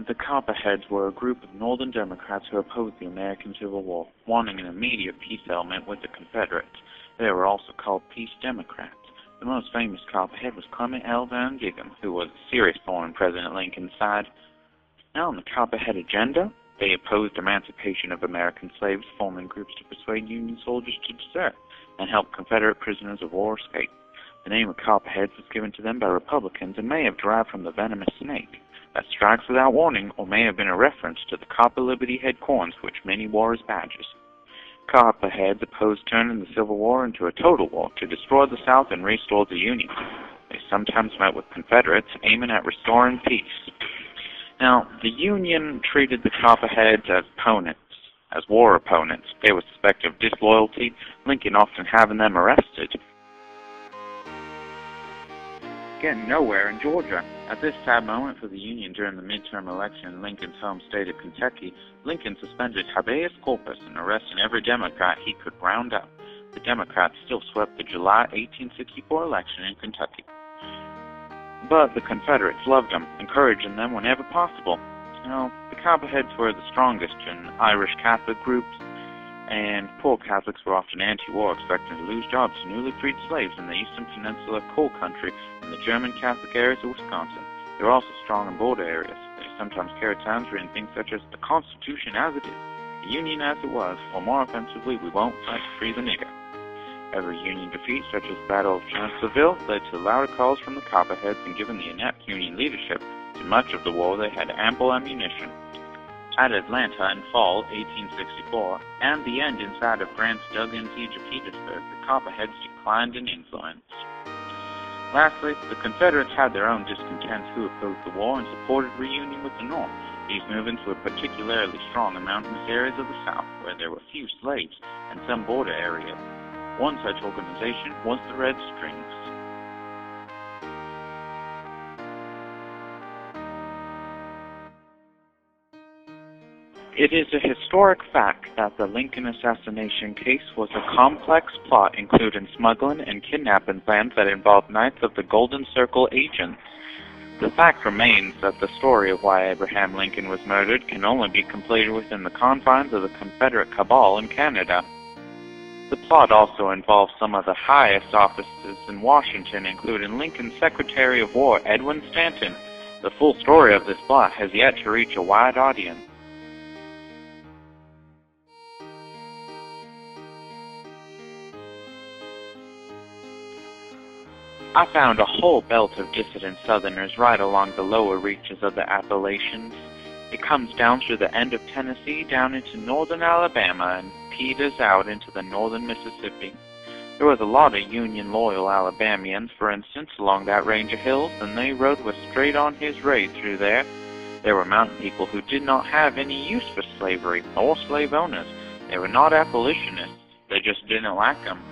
The Copperheads were a group of Northern Democrats who opposed the American Civil War, wanting an immediate peace settlement with the Confederates. They were also called Peace Democrats. The most famous Copperhead was Clement L. Van Giggum, who was a serious thorn in President Lincoln's side. Now, on the Copperhead agenda, they opposed emancipation of American slaves, forming groups to persuade Union soldiers to desert and help Confederate prisoners of war escape. The name of Copperheads was given to them by Republicans and may have derived from the venomous snake that strikes without warning, or may have been a reference to the Copper Liberty head corns which many wore as badges. Copperheads opposed turning the Civil War into a total war to destroy the South and restore the Union. They sometimes met with Confederates aiming at restoring peace. Now, the Union treated the Copperheads as opponents, as war opponents. They were suspected of disloyalty, Lincoln often having them arrested. Getting nowhere in Georgia. At this sad moment for the Union during the midterm election in Lincoln's home state of Kentucky, Lincoln suspended habeas corpus and arrested every Democrat he could round up. The Democrats still swept the July 1864 election in Kentucky. But the Confederates loved them, encouraging them whenever possible. You know, the Copperheads were the strongest in Irish Catholic groups, and poor Catholics were often anti-war, expecting to lose jobs to newly freed slaves in the eastern peninsula coal country and the German Catholic areas of Wisconsin. They were also strong in border areas. They sometimes carried signs reading things such as, "The Constitution as it is, the Union as it was, or more offensively, we won't fight to free the nigger." Every Union defeat, such as the Battle of Chancellorsville, led to louder calls from the Copperheads, and given the inept Union leadership to much of the war, they had ample ammunition. At Atlanta in fall 1864, and the end inside of Grant's dug-in siege of Petersburg, the Copperheads declined in influence. Lastly, the Confederates had their own discontents who opposed the war and supported reunion with the North. These movements were particularly strong in mountainous areas of the South, where there were few slaves, and some border areas. One such organization was the Red Strings. It is a historic fact that the Lincoln assassination case was a complex plot including smuggling and kidnapping plans that involved Knights of the Golden Circle agents. The fact remains that the story of why Abraham Lincoln was murdered can only be completed within the confines of the Confederate cabal in Canada. The plot also involves some of the highest offices in Washington, including Lincoln's Secretary of War, Edwin Stanton. The full story of this plot has yet to reach a wide audience. I found a whole belt of dissident Southerners right along the lower reaches of the Appalachians. It comes down through the end of Tennessee down into northern Alabama and peters out into the northern Mississippi. There was a lot of Union-loyal Alabamians, for instance, along that range of hills, and they rode with straight-on his raid through there. There were mountain people who did not have any use for slavery or slave owners. They were not abolitionists. They just didn't like them.